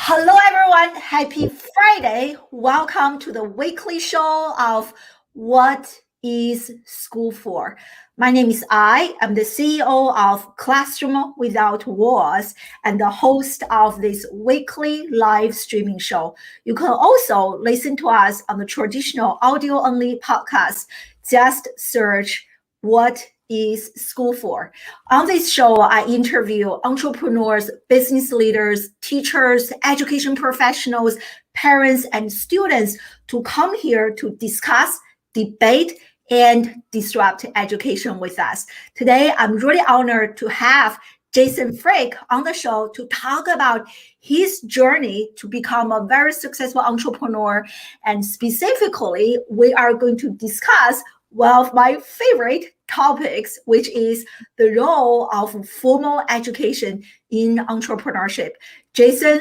Hello, everyone. Happy Friday. Welcome to the weekly show of What is School For? My name is I'm the CEO of Classroom Without Walls and the host of this weekly live streaming show. You can also listen to us on the traditional audio-only podcast. Just search What is School For? On this show, I interview entrepreneurs, business leaders, teachers, education professionals, parents, and students to come here to discuss, debate, and disrupt education with us. Today, I'm really honored to have Jason Frick on the show to talk about his journey to become a very successful entrepreneur. And specifically, we are going to discuss one of my favorite topics, which is the role of formal education in entrepreneurship. Jason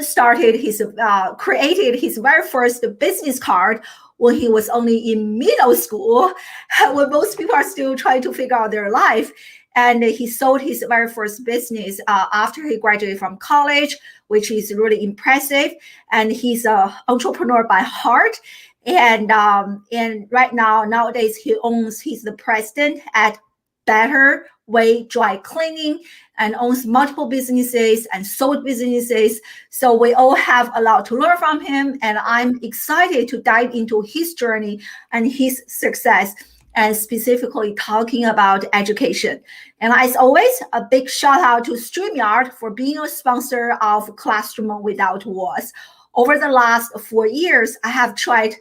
created his very first business card when he was only in middle school, when most people are still trying to figure out their life. And he sold his very first business after he graduated from college, which is really impressive. And he's an entrepreneur by heart. And right nowadays, he's the president at Better Way Dry Cleaning and owns multiple businesses and sold businesses. So we all have a lot to learn from him. And I'm excited to dive into his journey and his success, and specifically talking about education. And as always, a big shout out to StreamYard for being a sponsor of Classroom Without Walls. Over the last 4 years, I have tried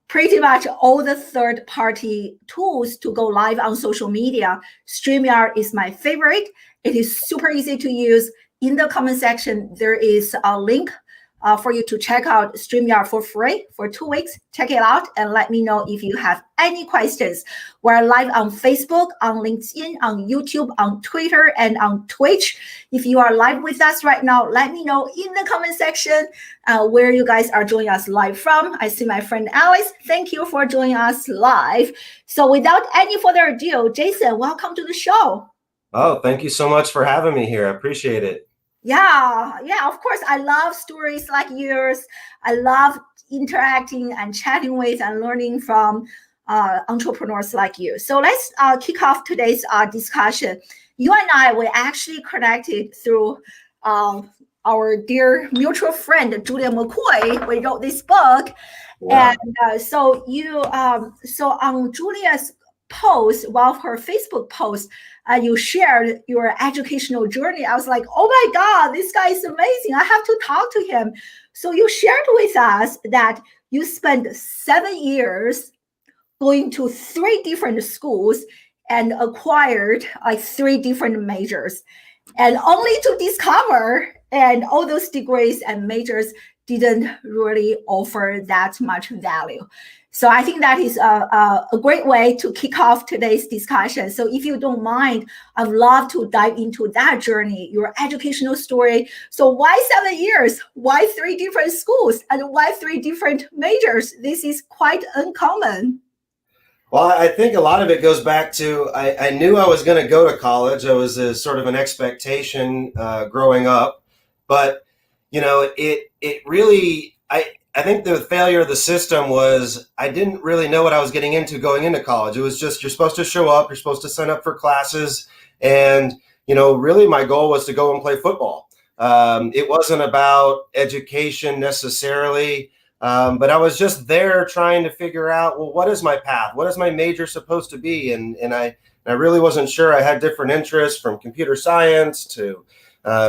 pretty much all the third-party tools to go live on social media. StreamYard is my favorite. It is super easy to use. In the comment section, there is a link for you to check out StreamYard for free for 2 weeks. Check it out and let me know if you have any questions. We're live on Facebook, on LinkedIn, on YouTube, on Twitter, and on Twitch. If you are live with us right now, let me know in the comment section where you guys are joining us live from. I see my friend Alice. Thank you for joining us live. So without any further ado, Jason, welcome to the show. Oh, thank you so much for having me here. I appreciate it. Yeah, of course. I love stories like yours. I love interacting and chatting with and learning from entrepreneurs like you. So let's kick off today's discussion. You and I were actually connected through our dear mutual friend, Julia McCoy. We wrote this book. Wow. And so on Julia's post, one of her Facebook posts, you shared your educational journey. I was like, oh my God, this guy is amazing. I have to talk to him. So you shared with us that you spent 7 years going to 3 different schools and acquired like 3 different majors, and only to discover and all those degrees and majors didn't really offer that much value. So I think that is a great way to kick off today's discussion. So if you don't mind, I'd love to dive into that journey, your educational story. So why 7 years? Why 3 different schools? And why 3 different majors? This is quite uncommon. Well, I think a lot of it goes back to, I knew I was going to go to college. I was a sort of an expectation growing up. But, you know, it really, I think the failure of the system was I didn't really know what I was getting into going into college. It was just, you're supposed to show up, you're supposed to sign up for classes. And, you know, really my goal was to go and play football. It wasn't about education necessarily, but I was just there trying to figure out, well, what is my path? What is my major supposed to be? And I really wasn't sure. I had different interests from computer science to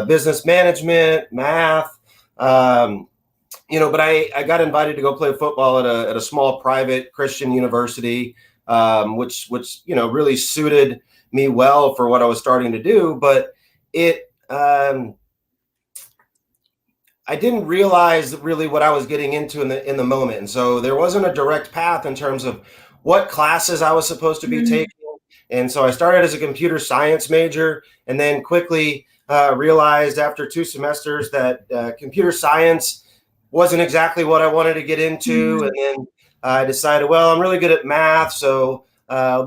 business management, math, you know, but I got invited to go play football at a small private Christian university, which you know really suited me well for what I was starting to do. But I didn't realize really what I was getting into in the moment, and so there wasn't a direct path in terms of what classes I was supposed to be taking. And so I started as a computer science major, and then quickly realized after 2 semesters that computer science wasn't exactly what I wanted to get into. And then I decided, well, I'm really good at math, so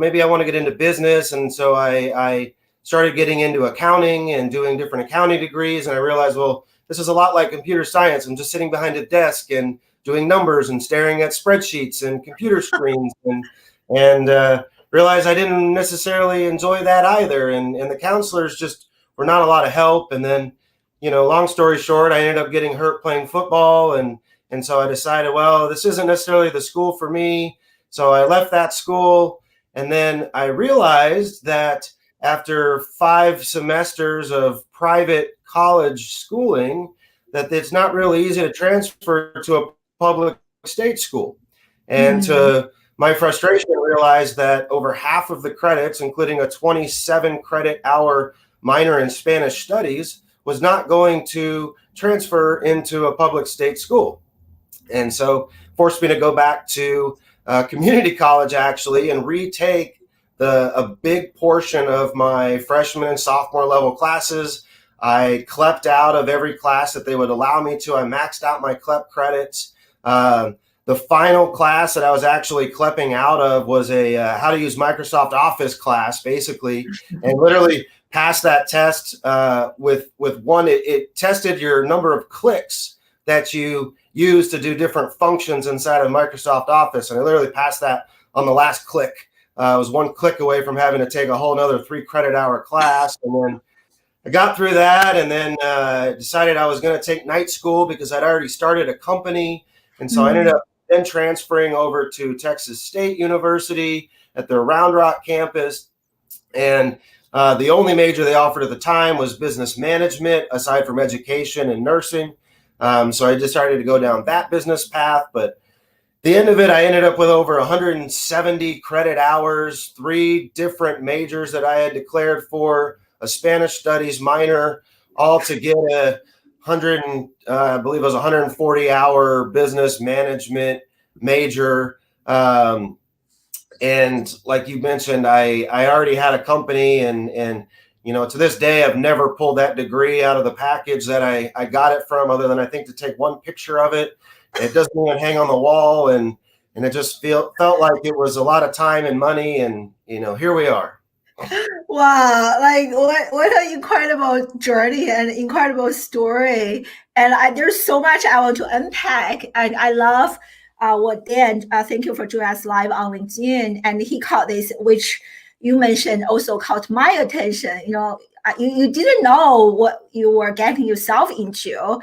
maybe I want to get into business. And so I started getting into accounting and doing different accounting degrees. And I realized, well, this is a lot like computer science. I'm just sitting behind a desk and doing numbers and staring at spreadsheets and computer screens, and realized I didn't necessarily enjoy that either. And the counselors just were not a lot of help. And then, long story short, I ended up getting hurt playing football. And so I decided, well, this isn't necessarily the school for me. So I left that school. And then I realized that after 5 semesters of private college schooling, that it's not really easy to transfer to a public state school. And to my frustration, I realized that over half of the credits, including a 27 credit hour minor in Spanish studies, was not going to transfer into a public state school. And so forced me to go back to community college, actually, and retake a big portion of my freshman and sophomore level classes. I clept out of every class that they would allow me to. I maxed out my CLEP credits. The final class that I was actually clepping out of was a how to use Microsoft Office class, basically, and literally passed that test with one. It tested your number of clicks that you use to do different functions inside of Microsoft Office, and I literally passed that on the last click. I was 1 click away from having to take a whole another 3 credit hour class, and then I got through that, and then decided I was going to take night school because I'd already started a company. And so I ended up then transferring over to Texas State University at their Round Rock campus. And the only major they offered at the time was business management, aside from education and nursing. So I decided to go down that business path. But the end of it, I ended up with over 170 credit hours, 3 different majors that I had declared for, a Spanish studies minor, all to get a I believe it was 140-hour business management major. And like you mentioned, I already had a company, and to this day, I've never pulled that degree out of the package that I got it from, other than I think to take one picture of it. It doesn't even hang on the wall, and it just felt like it was a lot of time and money, and here we are. Wow, like what an incredible journey and incredible story. And there's so much I want to unpack. And I love what Dan, thank you for joining us live on LinkedIn. And he caught this, which you mentioned also caught my attention. You didn't know what you were getting yourself into.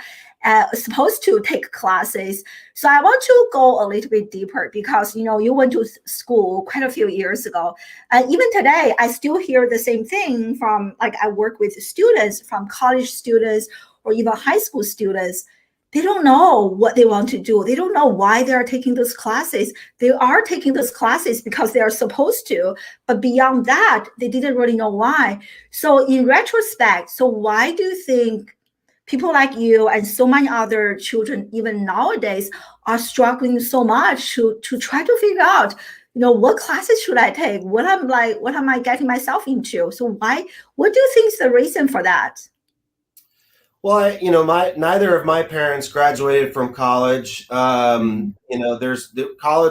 Supposed to take classes. So I want to go a little bit deeper because, you went to school quite a few years ago. And even today, I still hear the same thing from, I work with students, from college students or even high school students. They don't know what they want to do. They don't know why they are taking those classes. They are taking those classes because they are supposed to, but beyond that, they didn't really know why. So in retrospect, why do you think people like you and so many other children, even nowadays, are struggling so much to try to figure out, what classes should I take? What am I getting myself into? So what do you think is the reason for that? Well, neither of my parents graduated from college. College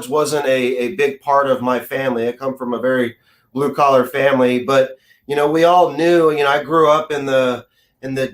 wasn't a big part of my family. I come from a very blue collar family, but, we all knew, I grew up in the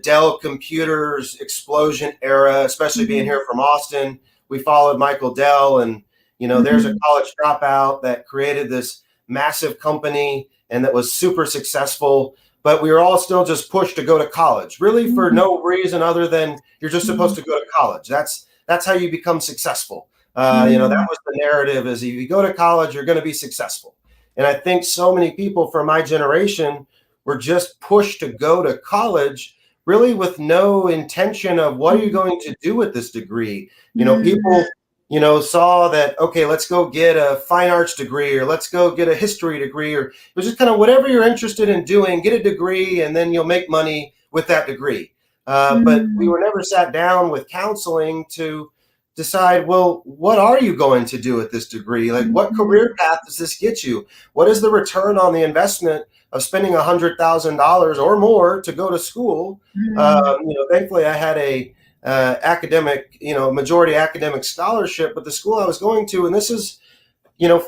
Dell computers explosion era, especially being here from Austin. We followed Michael Dell, and, there's a college dropout that created this massive company and that was super successful. But we were all still just pushed to go to college, really for no reason other than you're just supposed to go to college. That's how you become successful. That was the narrative, is if you go to college, you're going to be successful. And I think so many people from my generation were just pushed to go to college, really with no intention of what are you going to do with this degree. People, saw that, okay, let's go get a fine arts degree, or let's go get a history degree, or it was just kind of whatever you're interested in doing, get a degree, and then you'll make money with that degree. But we were never sat down with counseling to decide, well, what are you going to do with this degree? Like, what career path does this get you? What is the return on the investment of spending $100,000 or more to go to school? Thankfully, I had a academic, majority academic scholarship, but the school I was going to, and this is,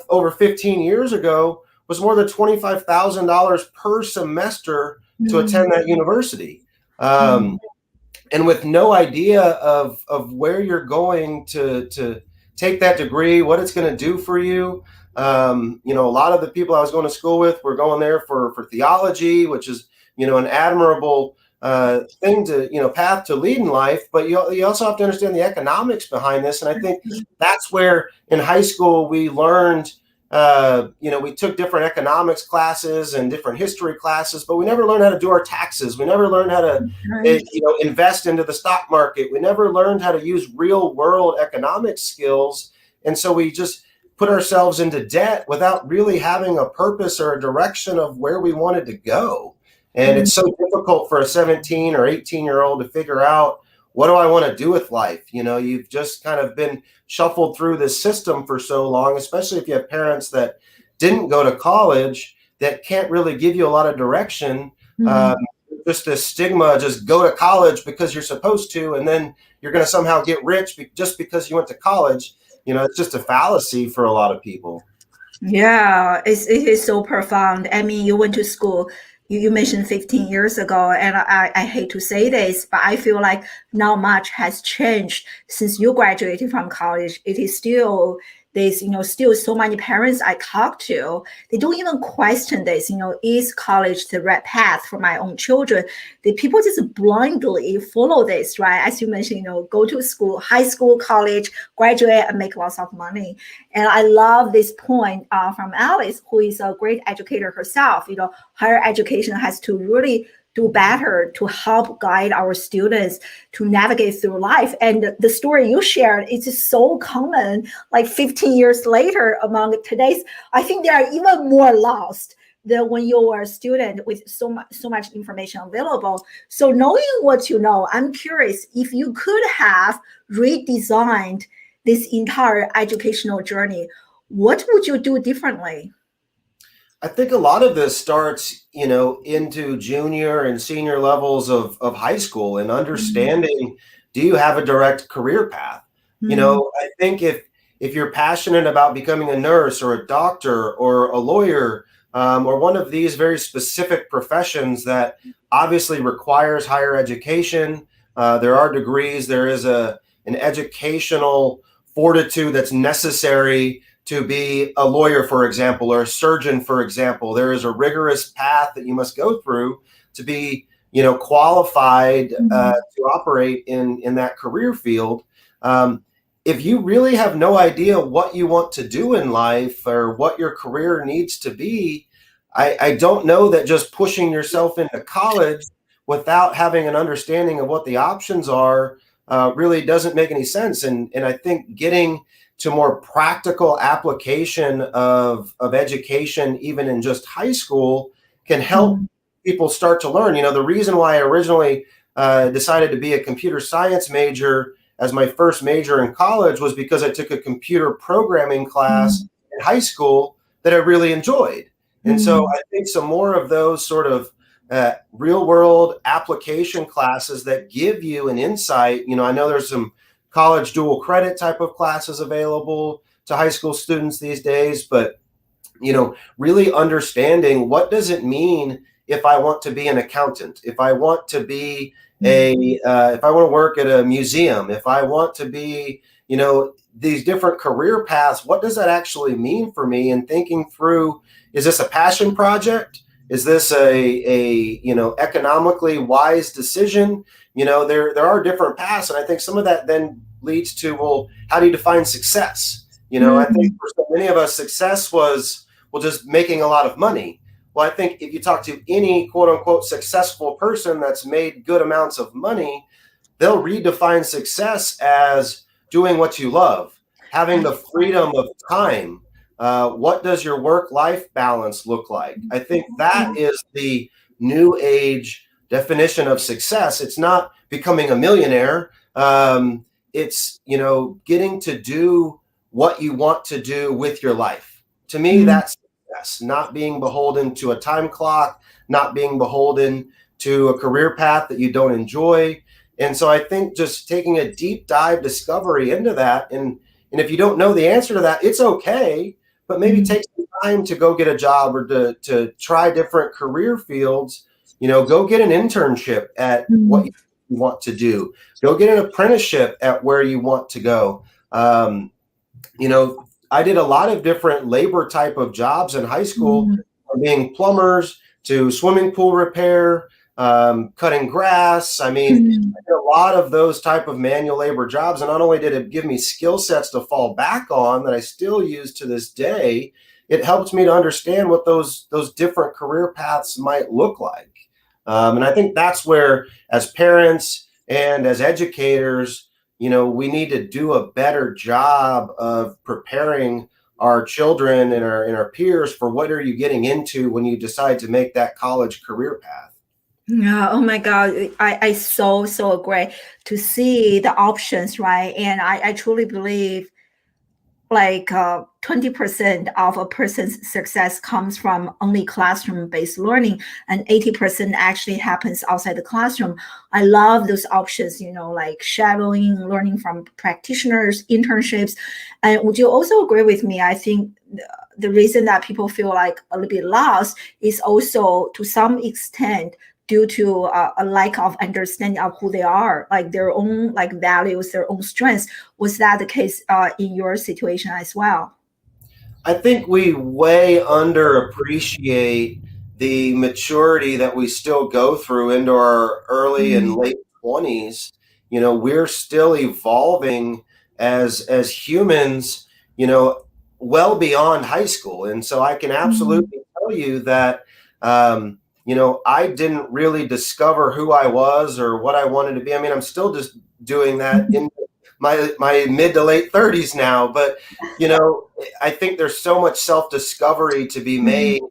over 15 years ago, was more than $25,000 per semester to attend that university. And with no idea of where you're going to take that degree, what it's going to do for you. A lot of the people I was going to school with were going there for theology, which is, an admirable thing to, path to lead in life. But you also have to understand the economics behind this. And I think that's where in high school we learned, we took different economics classes and different history classes, but we never learned how to do our taxes. We never learned how to, invest into the stock market. We never learned how to use real world economic skills. And so we just put ourselves into debt without really having a purpose or a direction of where we wanted to go. And it's so difficult for a 17 or 18-year-old to figure out, what do I want to do with life? You've just kind of been shuffled through this system for so long, especially if you have parents that didn't go to college, that can't really give you a lot of direction. Just a stigma, just go to college because you're supposed to, and then you're going to somehow get rich just because you went to college. It's just a fallacy for a lot of people. Yeah, it is so profound. I mean, you went to school, you mentioned 15 years ago, and I hate to say this, but I feel like not much has changed since you graduated from college. It is still this, still so many parents I talk to, they don't even question this, is college the right path for my own children? The people just blindly follow this, right? As you mentioned, go to school, high school, college, graduate, and make lots of money. And I love this point from Alice, who is a great educator herself. Higher education has to really do better to help guide our students to navigate through life. And the story you shared is just so common, like 15 years later among today's, I think they are even more lost than when you were a student with so much information available. So knowing what you know, I'm curious if you could have redesigned this entire educational journey, what would you do differently? I think a lot of this starts, into junior and senior levels of high school, and understanding, do you have a direct career path? I think if you're passionate about becoming a nurse or a doctor or a lawyer, or one of these very specific professions that obviously requires higher education, there are degrees, there is an educational fortitude that's necessary to be a lawyer, for example, or a surgeon, for example. There is a rigorous path that you must go through to be, qualified to operate in that career field. If you really have no idea what you want to do in life or what your career needs to be, I don't know that just pushing yourself into college without having an understanding of what the options are really doesn't make any sense. And I think getting to more practical application of education, even in just high school, can help people start to learn. The reason why I originally decided to be a computer science major as my first major in college was because I took a computer programming class in high school that I really enjoyed. And so I think some more of those sort of real world application classes that give you an insight. I know there's some college dual credit type of classes available to high school students these days, but really understanding, what does it mean if I want to be an accountant, if I want to be if I want to work at a museum, if I want to be, these different career paths, what does that actually mean for me? And thinking through, is this a passion project? Is this a economically wise decision? There are different paths, and I think some of that then leads to, well, how do you define success? I think for so many of us, success was, well, just making a lot of money. Well, I think if you talk to any quote unquote successful person that's made good amounts of money, they'll redefine success as doing what you love, having the freedom of time. What does your work-life balance look like? I think that is the new age definition of success. It's not becoming a millionaire. It's, getting to do what you want to do with your life. To me, that's success, not being beholden to a time clock, not being beholden to a career path that you don't enjoy. And so I think just taking a deep dive discovery into that, and if you don't know the answer to that, it's okay. but maybe take some time to go get a job or to try different career fields. Go get an internship at what you want to do. Go get an apprenticeship at where you want to go. I did a lot of different labor type of jobs in high school, from being plumbers to swimming pool repair, cutting grass. I did a lot of those type of manual labor jobs. And not only did it give me skill sets to fall back on that I still use to this day, it helped me to understand what those different career paths might look like. And I think that's where, as parents and as educators, we need to do a better job of preparing our children and our peers for what are you getting into when you decide to make that college career path. Yeah, oh my God. I so agree to see the options, right? And I truly believe like 20% of a person's success comes from only classroom-based learning, and 80% actually happens outside the classroom. I love those options, like shadowing, learning from practitioners, internships. And would you also agree with me? I think the reason that people feel like a little bit lost is also to some extent due to a lack of understanding of who they are, like their own like values, their own strengths. Was that the case in your situation as well? I think we way underappreciate the maturity that we still go through into our early and late 20s. We're still evolving as humans, well beyond high school. And so I can absolutely tell you that I didn't really discover who I was or what I wanted to be. I'm still just doing that in my mid to late 30s now. But, I think there's so much self-discovery to be made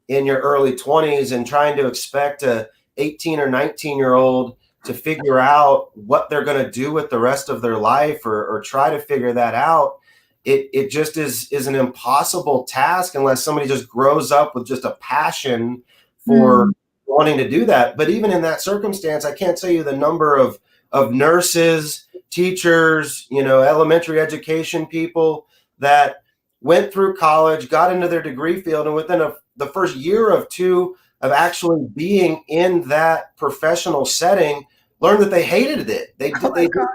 in your early 20s, and trying to expect a 18 or 19-year-old to figure out what they're going to do with the rest of their life or try to figure that out. It just is an impossible task unless somebody just grows up with just a passion for wanting to do that. But even in that circumstance, I can't tell you the number of nurses, teachers, elementary education people that went through college, got into their degree field, and within the first year or two of actually being in that professional setting, learned that they hated it. They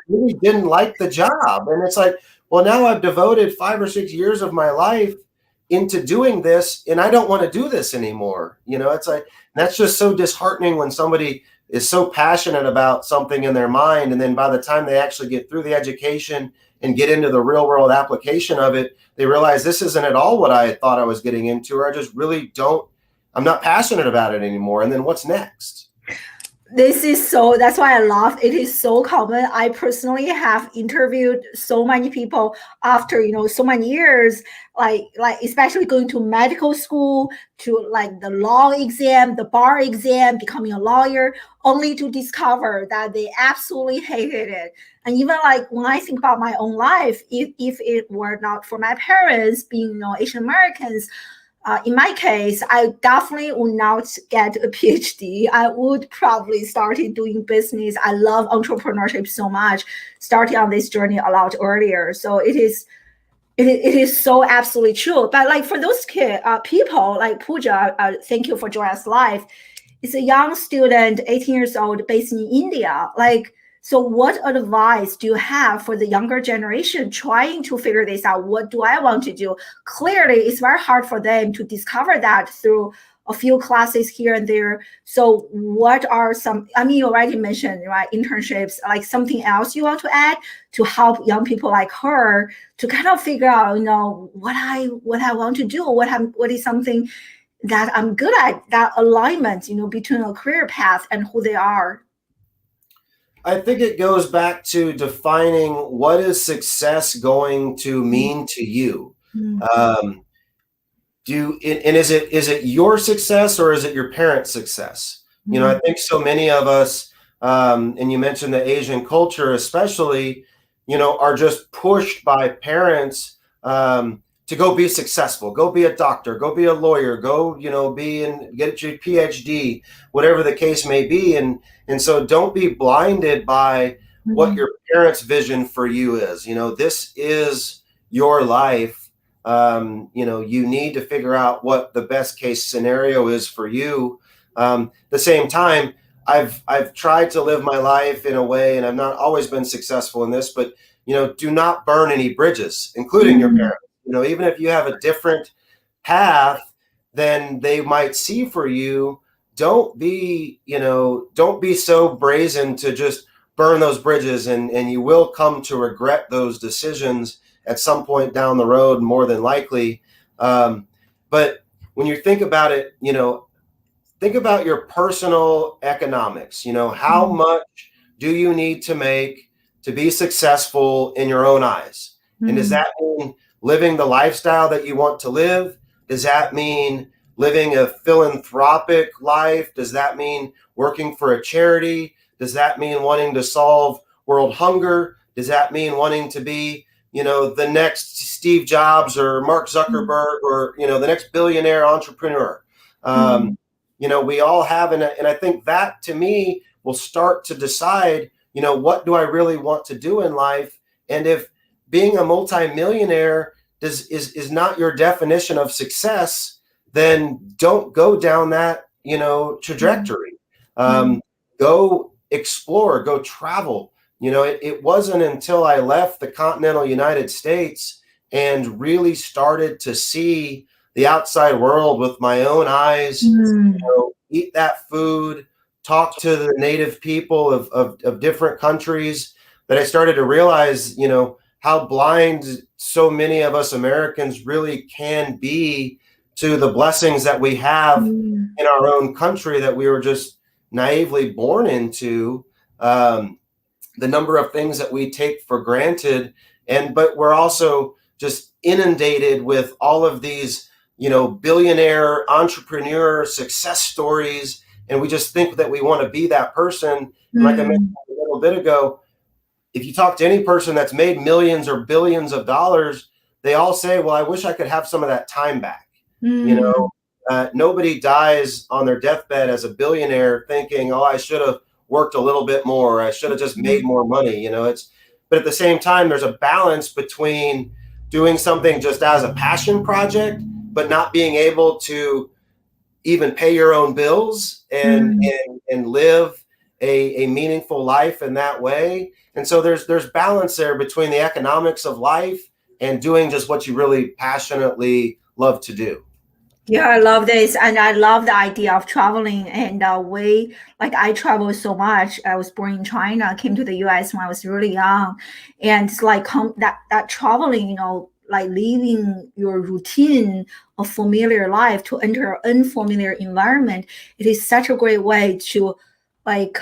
really didn't like the job. And it's like, well, now I've devoted 5 or 6 years of my life into doing this, and I don't want to do this anymore. It's like, that's just so disheartening when somebody is so passionate about something in their mind, and then by the time they actually get through the education and get into the real world application of it, they realize this isn't at all what I thought I was getting into, or I just really I'm not passionate about it anymore. And then what's next? That's why I love it. Is so common. I personally have interviewed so many people after so many years, like especially going to medical school, to like the law exam, the bar exam, becoming a lawyer, only to discover that they absolutely hated it. And even like when I think about my own life, if it were not for my parents being Asian Americans, in my case, I definitely would not get a PhD. I would probably start doing business. I love entrepreneurship so much, starting on this journey a lot earlier. So it is so absolutely true. But like for those people like Pooja, thank you for joining us live. It's a young student, 18 years old, based in India. So what advice do you have for the younger generation trying to figure this out? What do I want to do? Clearly, it's very hard for them to discover that through a few classes here and there. So what are some, you already mentioned, right, internships, like something else you want to add to help young people like her to kind of figure out, what I want to do, what is something that I'm good at, that alignment, between a career path and who they are. I think it goes back to defining what is success going to mean to you. And is it your success or is it your parents' success? I think so many of us, and you mentioned the Asian culture especially, are just pushed by parents to go be successful, go be a doctor, go be a lawyer, go, get your PhD, whatever the case may be. And so don't be blinded by what your parents' vision for you is. This is your life. You need to figure out what the best case scenario is for you. The same time, I've tried to live my life in a way, and I've not always been successful in this, but do not burn any bridges, including your Mm, parents. Even if you have a different path than they might see for you, don't be so brazen to just burn those bridges, and you will come to regret those decisions at some point down the road, more than likely. But when you think about it, think about your personal economics. How mm, much do you need to make to be successful in your own eyes? And does mm, that mean living the lifestyle that you want to live? Does that mean living a philanthropic life? Does that mean working for a charity? Does that mean wanting to solve world hunger? Does that mean wanting to be, the next Steve Jobs or Mark mm, Zuckerberg, or, the next billionaire entrepreneur? Um, mm, we all have, and I think that to me will start to decide, what do I really want to do in life? And if being a multimillionaire is not your definition of success, then don't go down that, mm, trajectory. mm, Go explore, go travel. It wasn't until I left the continental United States and really started to see the outside world with my own eyes, mm, eat that food, talk to the native people of different countries, that I started to realize, how blind so many of us Americans really can be to the blessings that we have mm, in our own country that we were just naively born into. The number of things that we take for granted, but we're also just inundated with all of these billionaire entrepreneur success stories, and we just think that we want to be that person. And like I mentioned mm, a little bit ago, if you talk to any person that's made millions or billions of dollars, they all say, well, I wish I could have some of that time back. you mm, know Nobody dies on their deathbed as a billionaire thinking, oh, I should have worked a little bit more, I should have just made mm, more money. But at the same time, there's a balance between doing something just as a passion project, but not being able to even pay your own bills mm. and live a meaningful life in that way. And so there's balance there between the economics of life and doing just what you really passionately love to do. Yeah, I love this, and I love the idea of traveling. And like I travel so much. I was born in China, came to the U.S. when I was really young, and it's like that traveling, like leaving your routine of familiar life to enter an unfamiliar environment. It is such a great way to like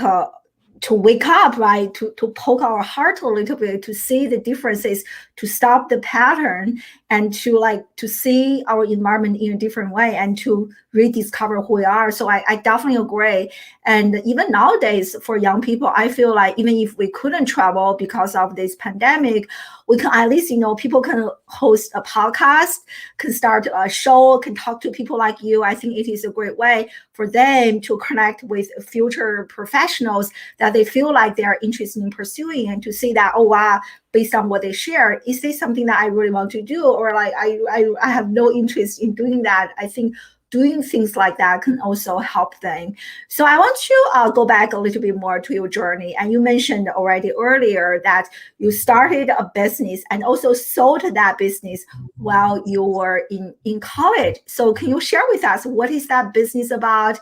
to wake up, right? To poke our heart a little bit, to see the differences, to stop the pattern, and to see our environment in a different way, and to rediscover who we are. So I definitely agree. And even nowadays for young people, I feel like even if we couldn't travel because of this pandemic, we can at least, people can host a podcast, can start a show, can talk to people like you. I think it is a great way for them to connect with future professionals that they feel like they are interested in pursuing, and to see that, oh wow, based on what they share, is this something that I really want to do, or like I have no interest in doing that. I think doing things like that can also help them. So I want to go back a little bit more to your journey. And you mentioned already earlier that you started a business and also sold that business while you were in college. So can you share with us what is that business about,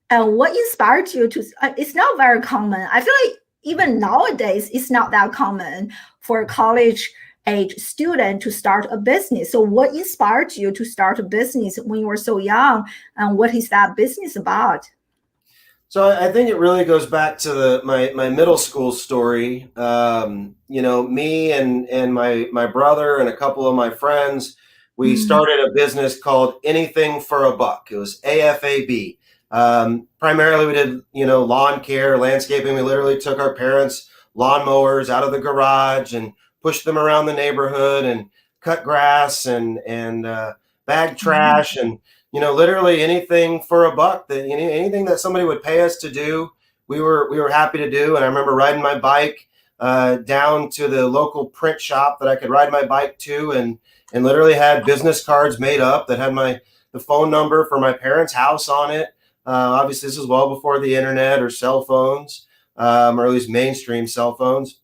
and what inspired you to? It's not very common. I feel like even nowadays, it's not that common for a college age student to start a business. So what inspired you to start a business when you were so young, and what is that business about? So I think it really goes back to my middle school story. Me and my brother and a couple of my friends, we Mm, started a business called Anything for a Buck. It was AFAB. Primarily, we did lawn care, landscaping. We literally took our parents' lawnmowers out of the garage and pushed them around the neighborhood and cut grass and bag mm, trash, and literally anything for a buck, that anything that somebody would pay us to do, we were happy to do. And I remember riding my bike down to the local print shop that I could ride my bike to, and literally had business cards made up that had the phone number for my parents' house on it. Obviously, this was well before the internet or cell phones, or at least mainstream cell phones.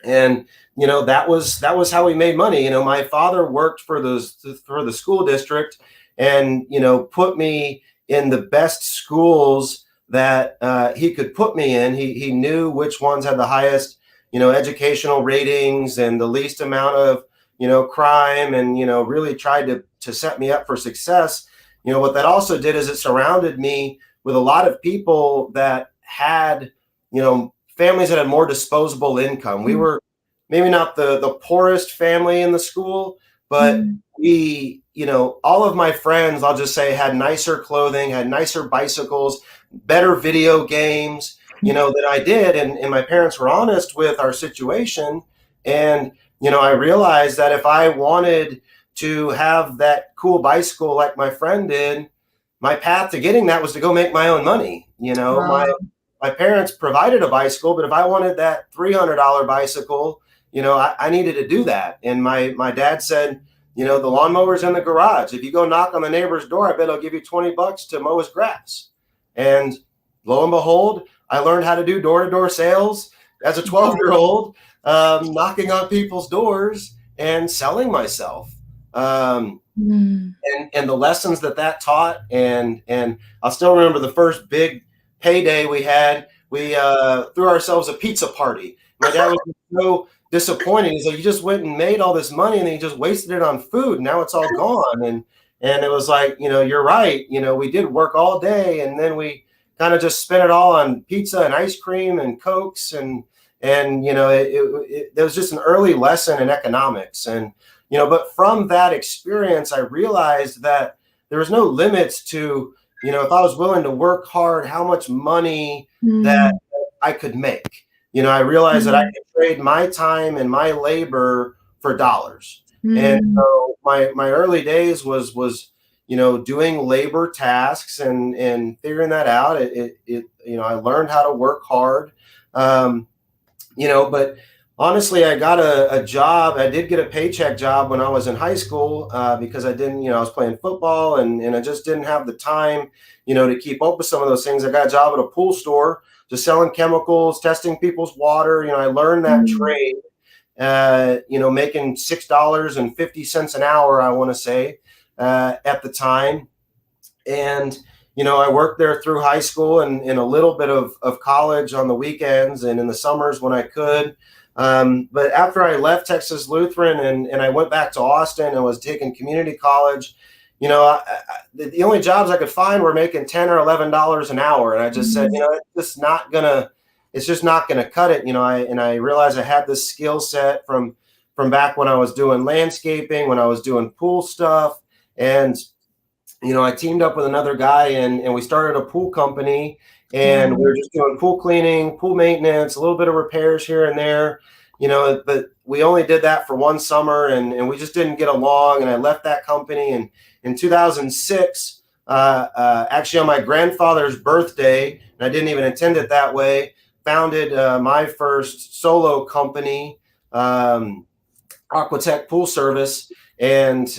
And that was how we made money. My father worked for the school district, and put me in the best schools that he could put me in. He knew which ones had the highest educational ratings and the least amount of crime, and really tried to set me up for success. What that also did is it surrounded me with a lot of people that had families that had more disposable income. We were maybe not the poorest family in the school, but we, all of my friends, I'll just say, had nicer clothing, had nicer bicycles, better video games, than I did. And my parents were honest with our situation. And, I realized that if I wanted to have that cool bicycle like my friend did, my path to getting that was to go make my own money. My parents provided a bicycle, but if I wanted that $300 bicycle, I needed to do that. And my dad said, the lawnmower's in the garage. If you go knock on the neighbor's door, I bet I'll give you $20 to mow his grass. And lo and behold, I learned how to do door-to-door sales as a 12-year-old, knocking on people's doors and selling myself. And the lessons that taught, and I'll still remember the first big payday we had. We threw ourselves a pizza party. My dad was so disappointed. He's like, you just went and made all this money and then you just wasted it on food. Now it's all gone. And it was like, you're right. We did work all day, and then we kind of just spent it all on pizza and ice cream and Cokes. And it was just an early lesson in economics. And, but from that experience, I realized that there was no limits to, if I was willing to work hard, how much money that I could make. I realized that I could trade my time and my labor for dollars. And so my early days was doing labor tasks and figuring that out. I learned how to work hard. But honestly, I got a job. I did get a paycheck job when I was in high school because I didn't, I was playing football and I just didn't have the time, to keep up with some of those things. I got a job at a pool store, just selling chemicals, testing people's water. I learned that trade, making $6.50 an hour, I want to say, at the time. And, I worked there through high school and a little bit of college on the weekends and in the summers when I could. But after I left Texas Lutheran and I went back to Austin and was taking community college, the only jobs I could find were making $10 or $11 an hour. And I just said, it's just not gonna cut it. I realized I had this skill set from back when I was doing landscaping, when I was doing pool stuff. And, I teamed up with another guy and we started a pool company, and we were just doing pool cleaning, pool maintenance, a little bit of repairs here and there, but we only did that for one summer and we just didn't get along. And I left that company. And in 2006, actually on my grandfather's birthday, and I didn't even intend it that way, founded my first solo company, Aquatech Pool Service, and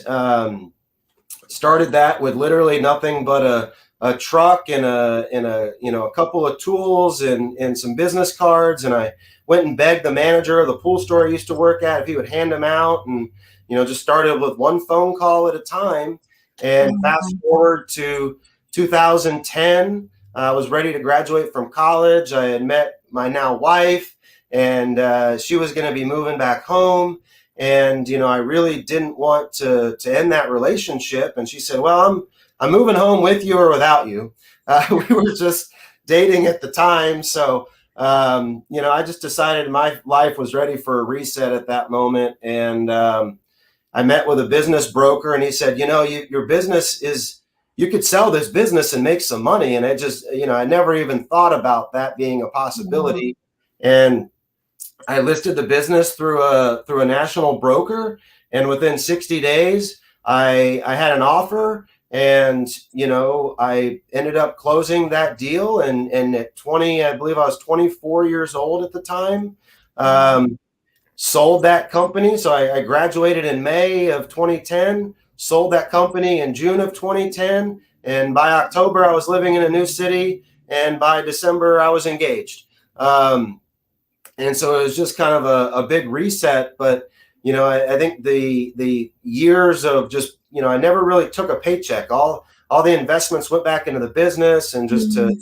started that with literally nothing but a truck and a couple of tools and some business cards. And I went and begged the manager of the pool store I used to work at if he would hand them out, and just started with one phone call at a time. And fast forward to 2010, I was ready to graduate from college. I had met my now wife, and she was going to be moving back home. And I really didn't want to end that relationship. And she said, well, I'm moving home with you or without you. We were just dating at the time. So, I just decided my life was ready for a reset at that moment. And I met with a business broker, and he said, your business you could sell this business and make some money. And it just, I never even thought about that being a possibility. And I listed the business through a national broker, and within 60 days, I had an offer, and I ended up closing that deal. And at 20, I believe I was 24 years old at the time. sold that company. So I graduated in May of 2010, sold that company in June of 2010. And by October, I was living in a new city. And by December, I was engaged. And so it was just kind of a big reset. But, I think the years of just, I never really took a paycheck. All the investments went back into the business and just to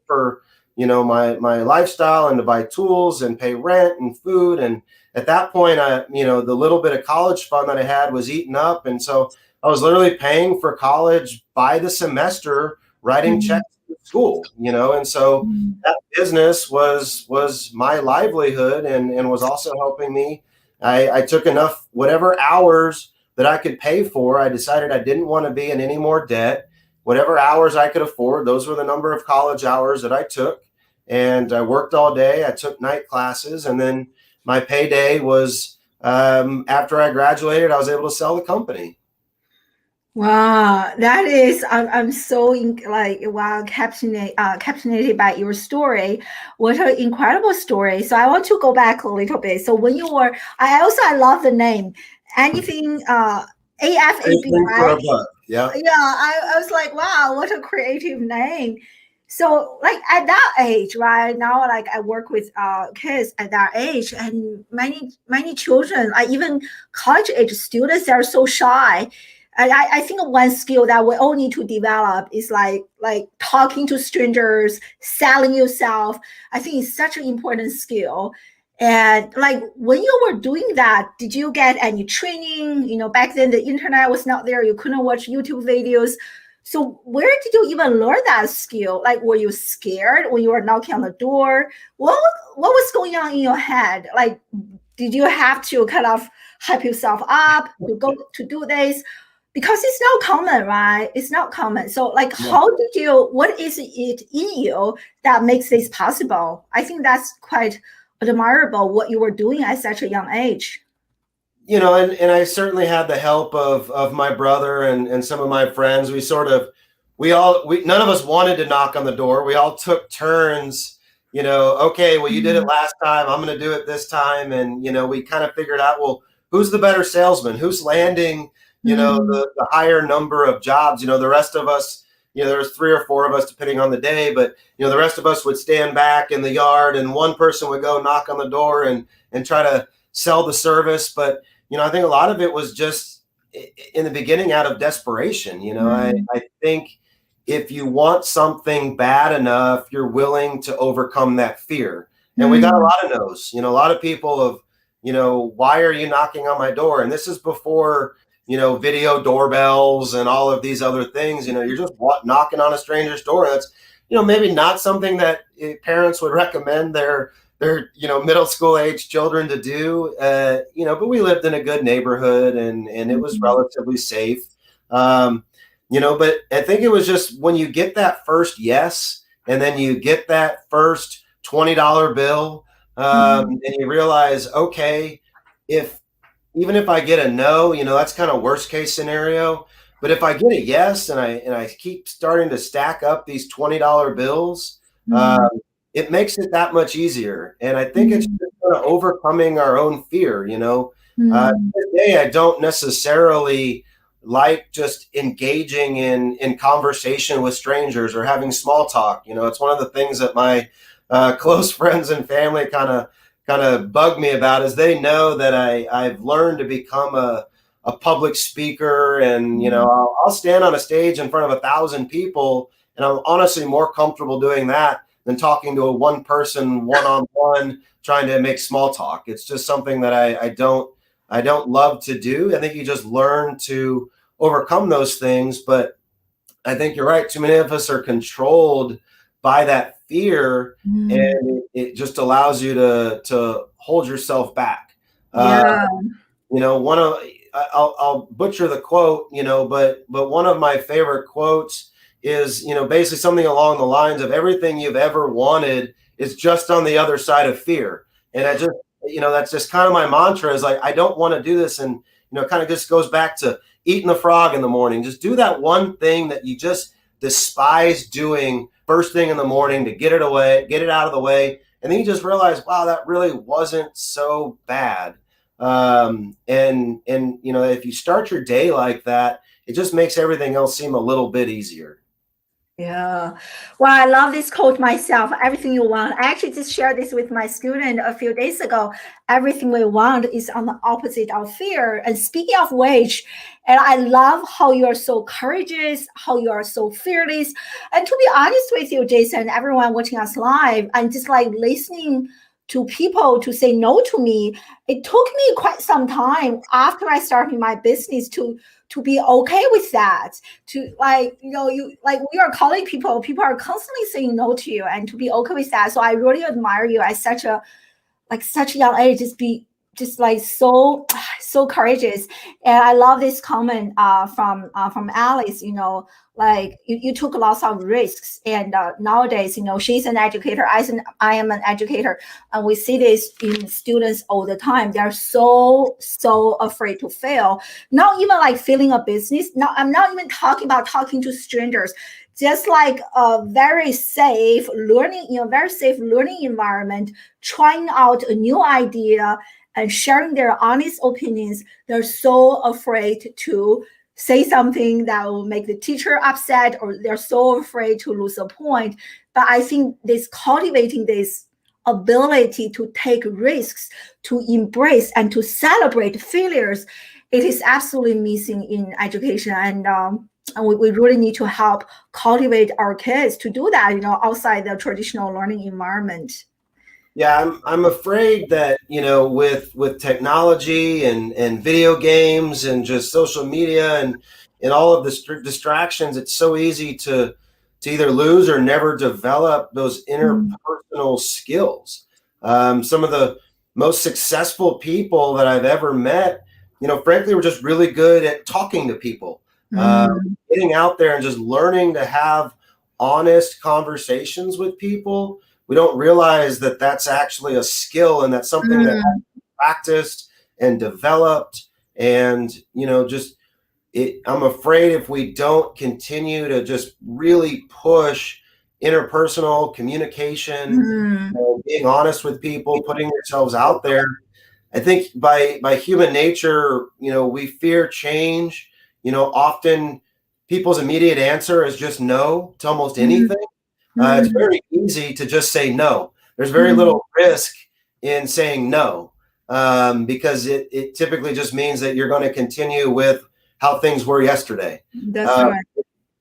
for, my lifestyle and to buy tools and pay rent and food. And at that point, the little bit of college fund that I had was eaten up. And so I was literally paying for college by the semester, writing checks to school, and so that business was my livelihood and was also helping me. I took enough, whatever hours that I could pay for. I decided I didn't want to be in any more debt. Whatever hours I could afford, those were the number of college hours that I took. And I worked all day. I took night classes. And then my payday was after I graduated, I was able to sell the company. Wow, that is, I'm so captivated by your story. What an incredible story. So I want to go back a little bit. So when you were, I love the name, anything AFAB, right? Yeah. Yeah, I was like, wow, what a creative name. So like at that age, right now, like I work with kids at that age, and many children, even college age students, they're so shy. I think one skill that we all need to develop is like talking to strangers, selling yourself. I think it's such an important skill. And like when you were doing that, did you get any training? Back then the internet was not there. You couldn't watch YouTube videos. So where did you even learn that skill? Like, were you scared when you were knocking on the door? What was going on in your head? Like, did you have to kind of hype yourself up to go to do this? Because it's not common, right? It's not common. So like, what is it in you that makes this possible? I think that's quite admirable what you were doing at such a young age. And I certainly had the help of my brother and some of my friends. None of us wanted to knock on the door. We all took turns, okay, well, you did it last time, I'm going to do it this time. And, we kind of figured out, well, who's the better salesman? Who's landing, the higher number of jobs? The rest of us, there's 3 or 4 of us depending on the day, but, the rest of us would stand back in the yard and one person would go knock on the door and try to sell the service. But, I think a lot of it was just in the beginning out of desperation. I think if you want something bad enough, you're willing to overcome that fear. And we got a lot of no's, a lot of people of, why are you knocking on my door? And this is before, video doorbells and all of these other things. You're just knocking on a stranger's door. That's, maybe not something that parents would recommend their middle school age children to do, but we lived in a good neighborhood and it was relatively safe. But I think it was just when you get that first yes, and then you get that first $20 bill, and you realize, okay, even if I get a no, that's kind of worst case scenario. But if I get a yes and I keep starting to stack up these $20 bills, it makes it that much easier. And I think it's just kind of overcoming our own fear, Today, I don't necessarily like just engaging in conversation with strangers or having small talk. It's one of the things that my close friends and family kind of bug me about, is they know that I've learned to become a public speaker, and I'll stand on a stage in front of 1,000 people, and I'm honestly more comfortable doing that than talking to a one person one-on-one trying to make small talk. It's just something that I don't love to do. I think you just learn to overcome those things. But I think you're right. Too many of us are controlled by that fear, and it just allows you to hold yourself back. I'll butcher the quote, but one of my favorite quotes is, basically something along the lines of, everything you've ever wanted is just on the other side of fear. And I just, that's just kind of my mantra, is like, I don't want to do this. And, it kind of just goes back to eating the frog in the morning. Just do that one thing that you just despise doing first thing in the morning, to get it out of the way. And then you just realize, wow, that really wasn't so bad. And if you start your day like that, it just makes everything else seem a little bit easier. Yeah. Well, I love this quote myself. Everything you want. I actually just shared this with my student a few days ago. Everything we want is on the opposite of fear. And speaking of which, and I love how you are so courageous, how you are so fearless. And to be honest with you, Jason, everyone watching us live, and just like listening to people to say no to me, it took me quite some time after I started my business to be okay with that, to you like we are calling people are constantly saying no to you, and to be okay with that. So I really admire you at such a young age, just like so courageous. And I love this comment from Alice. Like you took lots of risks, and nowadays, she's an educator, I am an educator, and we see this in students all the time. They're so afraid to fail. Not even like failing a business. No, I'm not even talking about talking to strangers. Just like a very safe learning, very safe learning environment, trying out a new idea and sharing their honest opinions. They're so afraid to say something that will make the teacher upset, or they're so afraid to lose a point. But I think this cultivating this ability to take risks, to embrace and to celebrate failures, it is absolutely missing in education. And we really need to help cultivate our kids to do that, outside the traditional learning environment. Yeah, I'm afraid that, with technology and video games and just social media and all of the distractions, it's so easy to either lose or never develop those interpersonal skills. Some of the most successful people that I've ever met, frankly, were just really good at talking to people, getting out there and just learning to have honest conversations with people. We don't realize that that's actually a skill, and that's something that has to be practiced and developed. And I'm afraid if we don't continue to just really push interpersonal communication, being honest with people, putting yourselves out there, I think by human nature, we fear change. Often people's immediate answer is just no to almost anything. It's very easy to just say no. There's very little risk in saying no, because it typically just means that you're going to continue with how things were yesterday. That's right.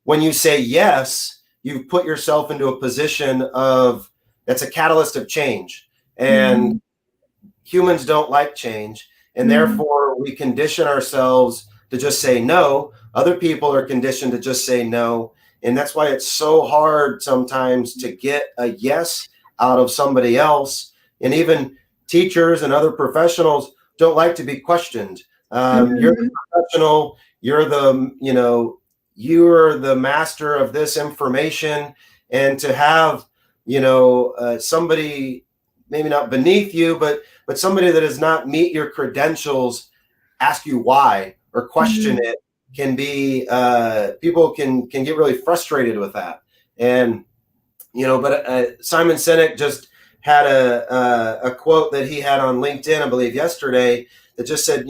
When you say yes, you've put yourself into a position that's a catalyst of change. And humans don't like change. And therefore, we condition ourselves to just say no. Other people are conditioned to just say no. And that's why it's so hard sometimes to get a yes out of somebody else. And even teachers and other professionals don't like to be questioned. You're the professional, you're the master of this information. And to have, somebody maybe not beneath you, but somebody that does not meet your credentials ask you why or question it, can be people can get really frustrated with that. And but Simon Sinek just had a quote that he had on LinkedIn, I believe yesterday, that just said,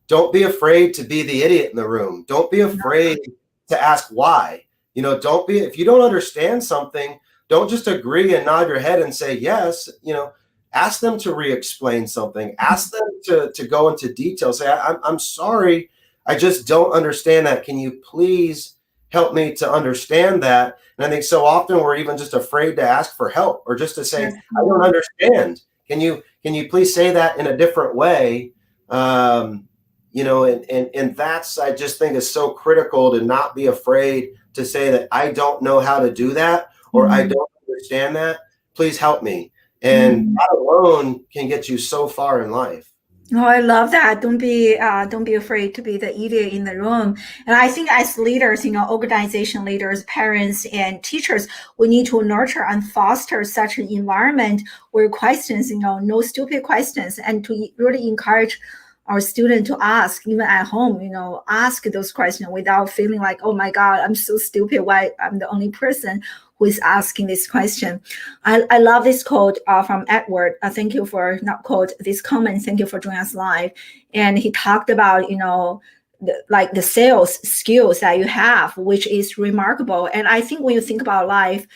don't be afraid to be the idiot in the room. Don't be afraid to ask why. Don't be, if you don't understand something, don't just agree and nod your head and say yes. Ask them to re-explain something. Ask them to go into detail. Say, I'm sorry, I just don't understand that. Can you please help me to understand that? And I think so often we're even just afraid to ask for help, or just to say, I don't understand. Can you please say that in a different way? And that's, I just think, is so critical, to not be afraid to say that I don't know how to do that, or I don't understand that. Please help me. And that alone can get you so far in life. Oh, I love that. Don't be afraid to be the idiot in the room. And I think as leaders, organization leaders, parents, and teachers, we need to nurture and foster such an environment where questions, no stupid questions, and to really encourage our student to ask, even at home, ask those questions without feeling like, oh my God, I'm so stupid. Why I'm the only person who is asking this question. I love this quote from Edward. Thank you for not quote this comment. Thank you for joining us live. And he talked about, the sales skills that you have, which is remarkable. And I think when you think about life,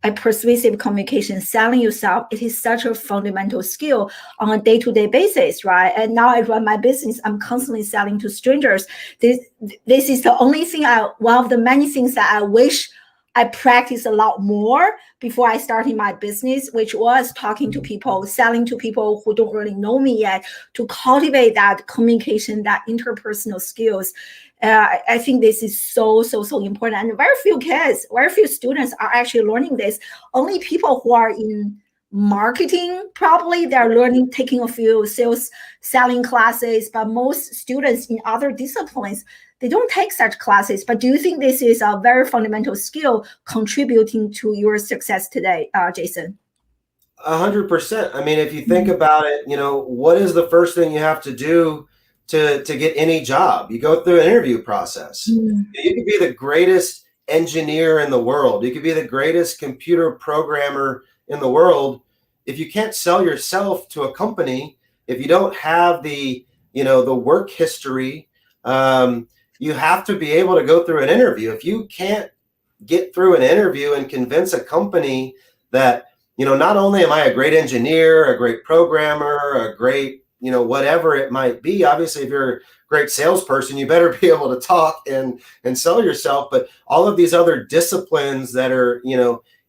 a persuasive communication, selling yourself, it is such a fundamental skill on a day-to-day basis, right? And now I run my business, I'm constantly selling to strangers. This is the only thing one of the many things that I wish I practiced a lot more before I started my business, which was talking to people, selling to people who don't really know me yet, to cultivate that communication, that interpersonal skills. I think this is so important. And very few students are actually learning this. Only people who are in marketing, probably they're learning, taking a few selling classes, but most students in other disciplines, they don't take such classes. But do you think this is a very fundamental skill contributing to your success today, Jason? 100%. I mean, if you think about it, what is the first thing you have to do to get any job? You go through an interview process. You could be the greatest engineer in the world. You could be the greatest computer programmer in the world. If you can't sell yourself to a company, if you don't have the work history, you have to be able to go through an interview. If you can't get through an interview and convince a company that, not only am I a great engineer, a great programmer, a great, whatever it might be. Obviously, if you're a great salesperson, you better be able to talk and sell yourself. But all of these other disciplines that are,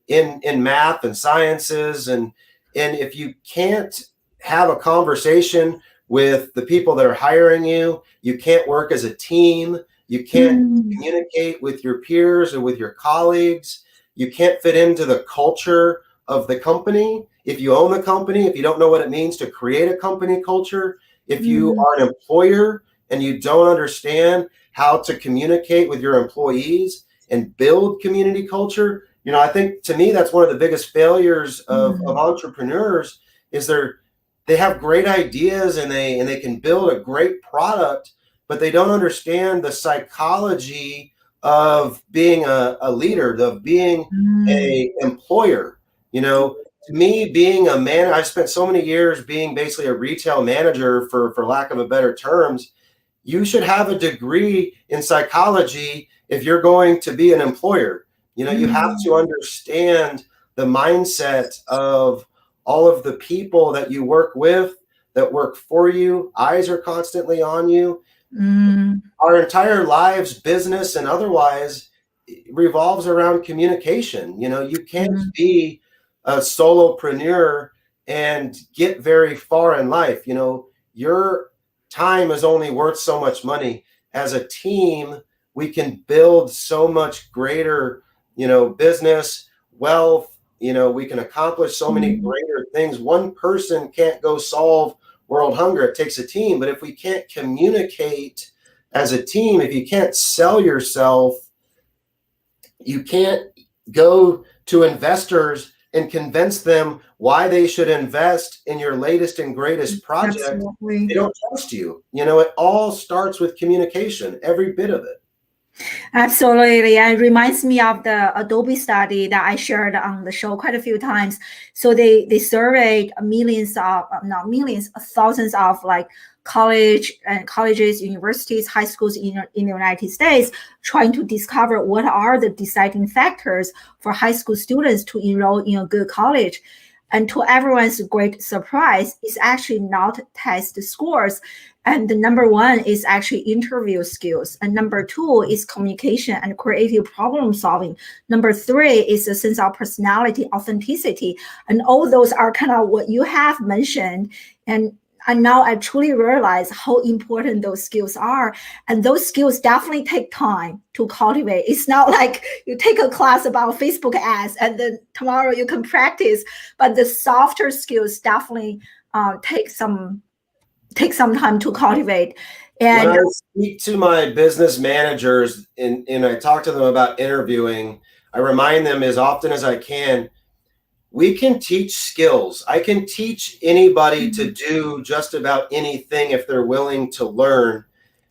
in math and sciences, and if you can't have a conversation with the people that are hiring you, you can't work as a team, you can't communicate with your peers or with your colleagues, you can't fit into the culture of the company. If you own the company, if you don't know what it means to create a company culture, if you are an employer and you don't understand how to communicate with your employees and build community culture, I think to me, that's one of the biggest failures of entrepreneurs is they have great ideas and they can build a great product, but they don't understand the psychology of being a leader, of being a employer. To me, being a man, I've spent so many years being basically a retail manager, for lack of a better terms. You should have a degree in psychology if you're going to be an employer. You have to understand the mindset of all of the people that you work with, that work for you. Eyes are constantly on you. Our entire lives, business and otherwise, revolves around communication. You can't be a solopreneur and get very far in life. Your time is only worth so much money. As a team, we can build so much greater, business, wealth. We can accomplish so many greater things. One person can't go solve world hunger. It takes a team. But if we can't communicate as a team, if you can't sell yourself, you can't go to investors and convince them why they should invest in your latest and greatest project. Absolutely. They don't trust you. It all starts with communication, every bit of it. Absolutely. It reminds me of the Adobe study that I shared on the show quite a few times. So they surveyed thousands of colleges, universities, high schools in the United States, trying to discover what are the deciding factors for high school students to enroll in a good college. And to everyone's great surprise, it's actually not test scores. And the number one is actually interview skills. And number two is communication and creative problem solving. Number three is a sense of personality, authenticity. And all those are kind of what you have mentioned. And now I truly realize how important those skills are. And those skills definitely take time to cultivate. It's not like you take a class about Facebook ads and then tomorrow you can practice. But the softer skills definitely take some time to cultivate. And when I speak to my business managers and I talk to them about interviewing, I remind them as often as I can, we can teach skills. I can teach anybody to do just about anything if they're willing to learn.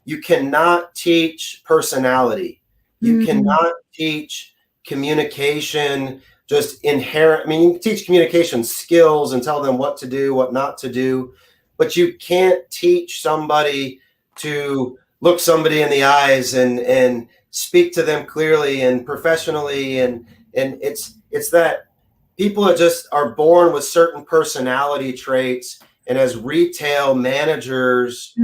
You cannot teach personality. You cannot teach communication, just inherent. I mean, you can teach communication skills and tell them what to do, what not to do, but you can't teach somebody to look somebody in the eyes and speak to them clearly and professionally. And it's that people are born with certain personality traits. And as retail managers,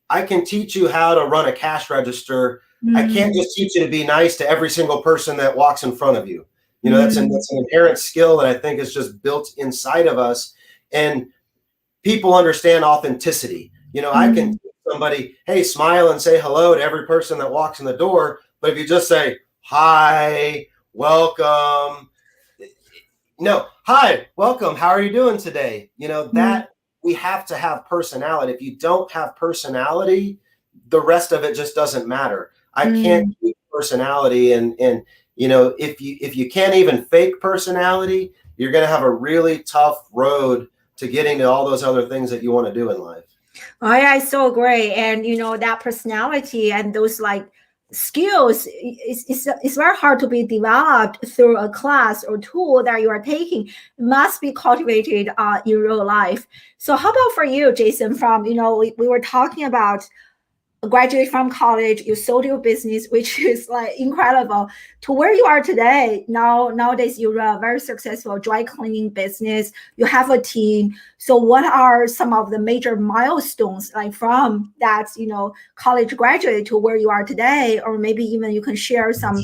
I can teach you how to run a cash register. I can't just teach you to be nice to every single person that walks in front of you. You know, that's an inherent skill that I think is just built inside of us. And people understand authenticity. You know, I can teach somebody, hey, smile and say hello to every person that walks in the door. But if you just say, hi, welcome, no, hi, welcome, how are you doing today? You know, that we have to have personality. If you don't have personality, the rest of it just doesn't matter. I can't keep personality. And you know, if you can't even fake personality, you're going to have a really tough road to getting to all those other things that you want to do in life. I so agree. And, you know, that personality and those like skills it's very hard to be developed through a class or tool that you are taking. It must be cultivated in real life. So how about for you, Jason, from, you know, we were talking about graduate from college, you sold your business, which is like incredible, to where you are today. Nowadays, you're a very successful dry cleaning business. You have a team. So what are some of the major milestones, like from that, you know, college graduate to where you are today? Or maybe even you can share some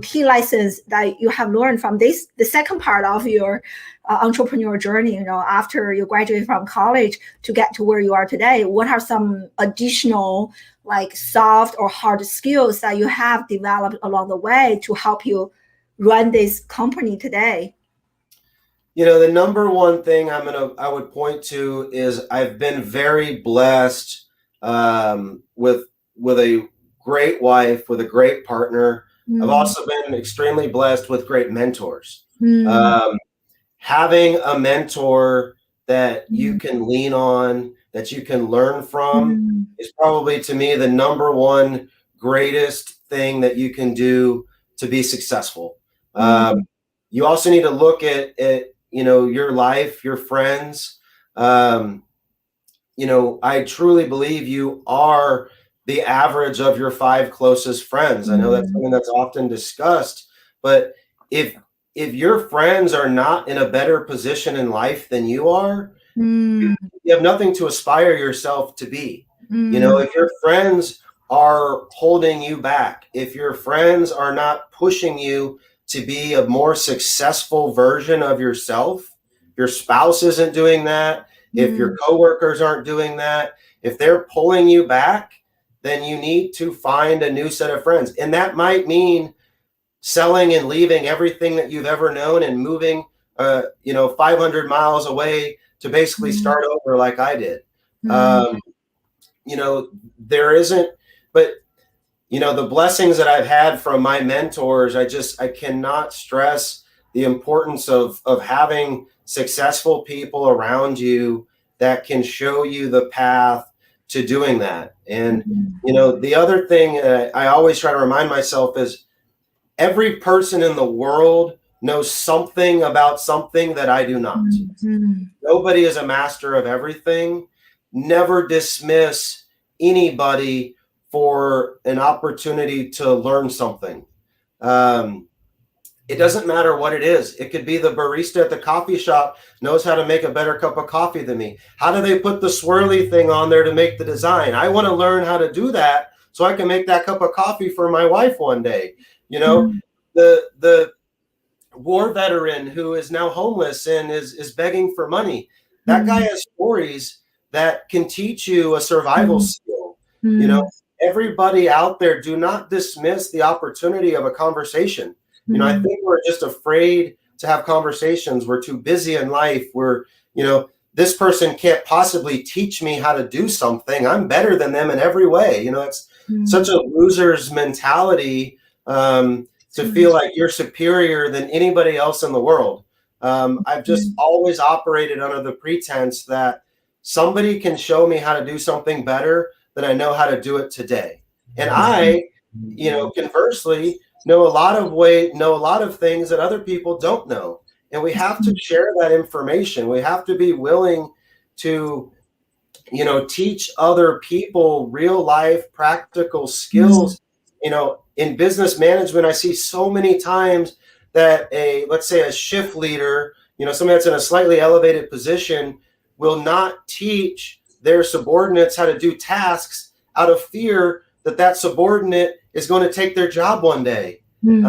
key lessons that you have learned from the second part of your entrepreneur journey, you know, after you graduate from college to get to where you are today. What are some additional like soft or hard skills that you have developed along the way to help you run this company today? You know, the number one thing I would point to is I've been very blessed with a great wife, with a great partner. I've also been extremely blessed with great mentors. Having a mentor that you can lean on, that you can learn from, is probably, to me, the number one greatest thing that you can do to be successful. You also need to look at you know, your life, your friends. You know, I truly believe you are the average of your 5 closest friends. I know that's something that's often discussed, but if your friends are not in a better position in life than you are, you have nothing to aspire yourself to be. You know, if your friends are holding you back, if your friends are not pushing you to be a more successful version of yourself, your spouse isn't doing that, if your coworkers aren't doing that, if they're pulling you back, then you need to find a new set of friends. And that might mean selling and leaving everything that you've ever known and moving, you know, 500 miles away to basically start over like I did. You know, there isn't, but, you know, the blessings that I've had from my mentors, I cannot stress the importance of having successful people around you that can show you the path to doing that. And, you know, the other thing I always try to remind myself is every person in the world knows something about something that I do not. Nobody is a master of everything. Never dismiss anybody for an opportunity to learn something. It doesn't matter what it is. It could be the barista at the coffee shop knows how to make a better cup of coffee than me. How do they put the swirly thing on there to make the design? I want to learn how to do that so I can make that cup of coffee for my wife one day. You know, the war veteran who is now homeless and is begging for money. That guy has stories that can teach you a survival skill. You know, everybody out there, do not dismiss the opportunity of a conversation. You know, I think we're just afraid to have conversations. We're too busy in life. We're, you know, this person can't possibly teach me how to do something. I'm better than them in every way. You know, it's such a loser's mentality to feel like you're superior than anybody else in the world. I've just always operated under the pretense that somebody can show me how to do something better than I know how to do it today. And I, conversely, know a lot of things that other people don't know. And we have to share that information. We have to be willing to, teach other people real life practical skills. In business management, I see so many times that let's say a shift leader, somebody that's in a slightly elevated position, will not teach their subordinates how to do tasks out of fear that subordinate is going to take their job one day. And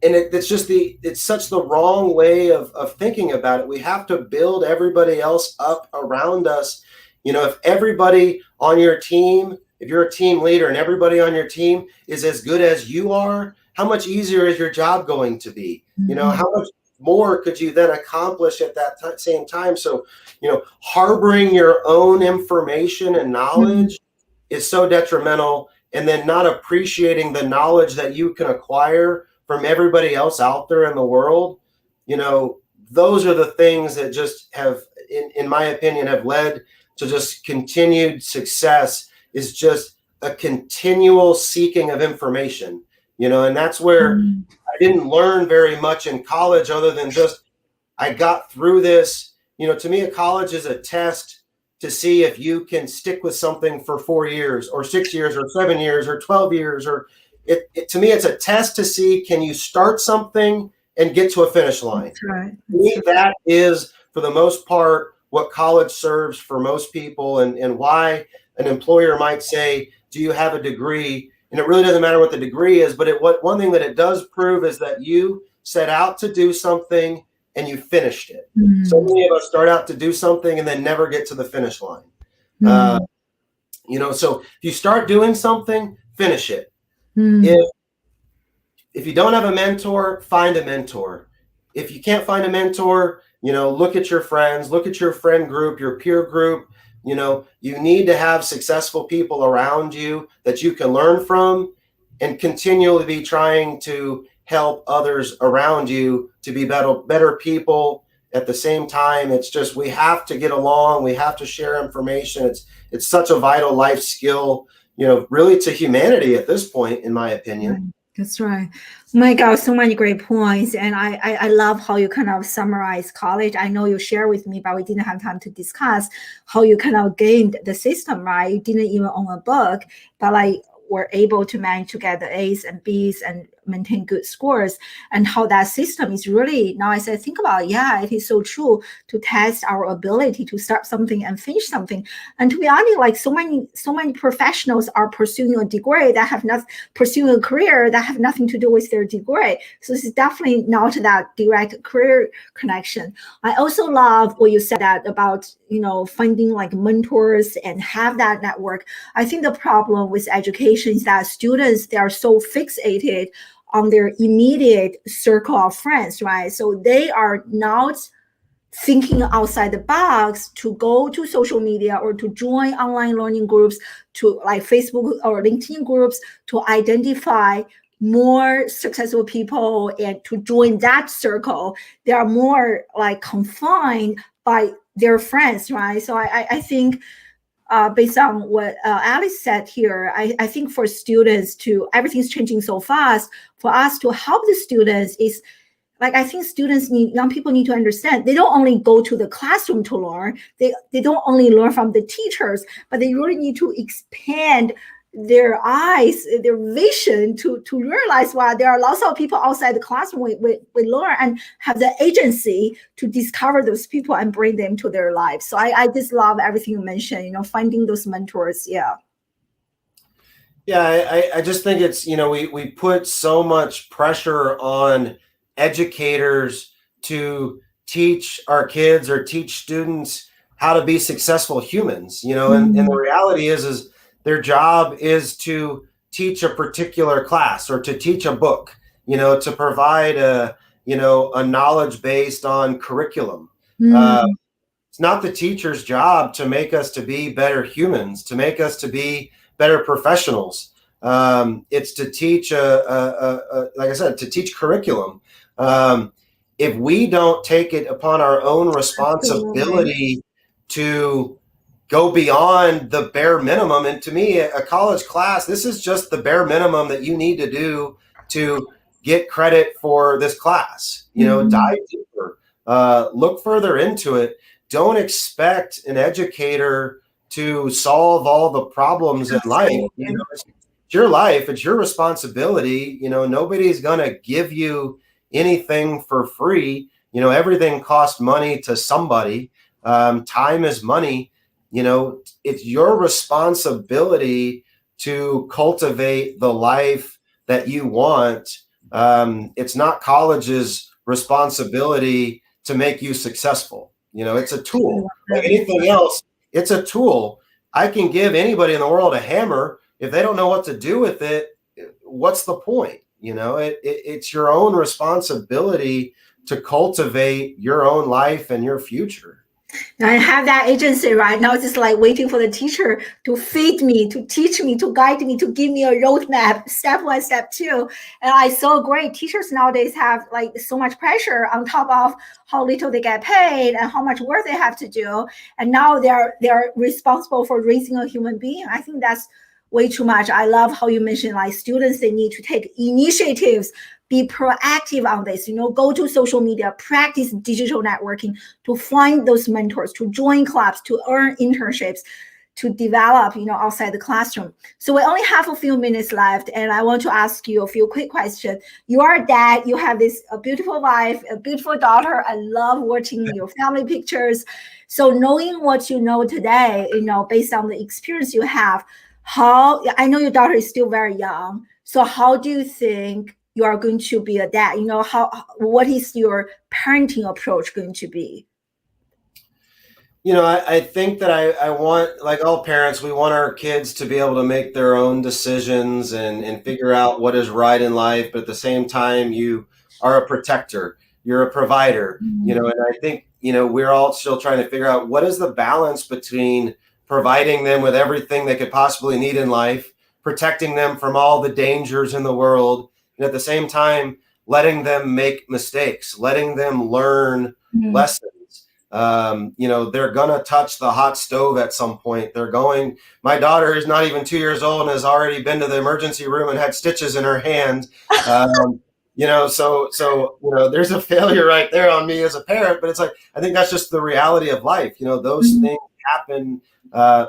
it's such the wrong way of thinking about it. We have to build everybody else up around us. If everybody on your team, if you're a team leader and everybody on your team is as good as you are, how much easier is your job going to be? How much more could you then accomplish at that same time? So, harboring your own information and knowledge is so detrimental, and then not appreciating the knowledge that you can acquire from everybody else out there in the world. Those are the things that just have, in my opinion, have led to just continued success, is just a continual seeking of information, and that's where I didn't learn very much in college other than just, I got through this. To me, a college is a test to see if you can stick with something for 4 years or 6 years or 7 years or 12 years, or to me, it's a test to see, can you start something and get to a finish line? That's right. To me, that is, for the most part, what college serves for most people, and why an employer might say, do you have a degree? And it really doesn't matter what the degree is, but one thing that it does prove is that you set out to do something and you finished it. So many of us start out to do something and then never get to the finish line. So if you start doing something, finish it. If you don't have a mentor, find a mentor. If you can't find a mentor, look at your friends, look at your friend group, your peer group. You need to have successful people around you that you can learn from, and continually be trying to help others around you to be better people. At the same time, it's just, we have to get along. We have to share information. It's such a vital life skill, really, to humanity at this point, in my opinion. That's right. My God, so many great points. And I love how you kind of summarize college. I know you share with me, but we didn't have time to discuss how you kind of gamed the system, right? You didn't even own a book, but were able to manage to get the A's and B's and maintain good scores, and how that system is really, now as I think about it, it is so true, to test our ability to start something and finish something. And to be honest, so many professionals are pursuing a degree that have not pursuing a career that have nothing to do with their degree. So this is definitely not that direct career connection. I also love what you said about finding mentors and have that network. I think the problem with education is that students, they are so fixated on their immediate circle of friends, right? So they are not thinking outside the box to go to social media or to join online learning groups, to Facebook or LinkedIn groups, to identify more successful people and to join that circle. They are more confined by their friends, right? So I think based on what Alice said here, I think for students everything's changing so fast. For us to help the students is, I think young people need to understand, they don't only go to the classroom to learn, they don't only learn from the teachers, but they really need to expand their eyes, their vision to realize, wow, there are lots of people outside the classroom we learn, and have the agency to discover those people and bring them to their lives. So I just love everything you mentioned, finding those mentors. I just think it's, we put so much pressure on educators to teach our kids or teach students how to be successful humans, and the reality is their job is to teach a particular class or to teach a book, to provide a knowledge based on curriculum. It's not the teacher's job to make us to be better humans, to make us to be better professionals. It's to teach like I said, to teach curriculum. if we don't take it upon our own Absolutely. responsibility to go beyond the bare minimum. And to me, a college class, this is just the bare minimum that you need to do to get credit for this class. Mhm. Dive deeper, look further into it. Don't expect an educator to solve all the problems in life. Absolutely. It's your life, it's your responsibility. Nobody's going to give you anything for free. Everything costs money to somebody. Time is money. It's your responsibility to cultivate the life that you want. It's not college's responsibility to make you successful. It's a tool. Like anything else, it's a tool. I can give anybody in the world a hammer. If they don't know what to do with it, what's the point? It's your own responsibility to cultivate your own life and your future. I have that agency right now, just like waiting for the teacher to feed me, to teach me, to guide me, to give me a roadmap, step one, step two. And I so great. Teachers nowadays have like so much pressure on top of how little they get paid and how much work they have to do. And now they're responsible for raising a human being. I think that's way too much. I love how you mentioned like students, they need to take initiatives, be proactive on this, go to social media, practice digital networking, to find those mentors, to join clubs, to earn internships, to develop, outside the classroom. So we only have a few minutes left, and I want to ask you a few quick questions. You are a dad, you have a beautiful wife, a beautiful daughter. I love watching your family pictures. So knowing what you know today, based on the experience you have, how, I know your daughter is still very young. So how do you think you are going to be a dad? What is your parenting approach going to be? I think that I want, like all parents, we want our kids to be able to make their own decisions and figure out what is right in life. But at the same time, you are a protector, you're a provider, Mhm. and I think, we're all still trying to figure out what is the balance between providing them with everything they could possibly need in life, protecting them from all the dangers in the world, and at the same time, letting them make mistakes, letting them learn Mhm. lessons. They're gonna touch the hot stove at some point. My daughter is not even 2 years old and has already been to the emergency room and had stitches in her hand. There's a failure right there on me as a parent, but it's like, I think that's just the reality of life. Those Mhm. things happen.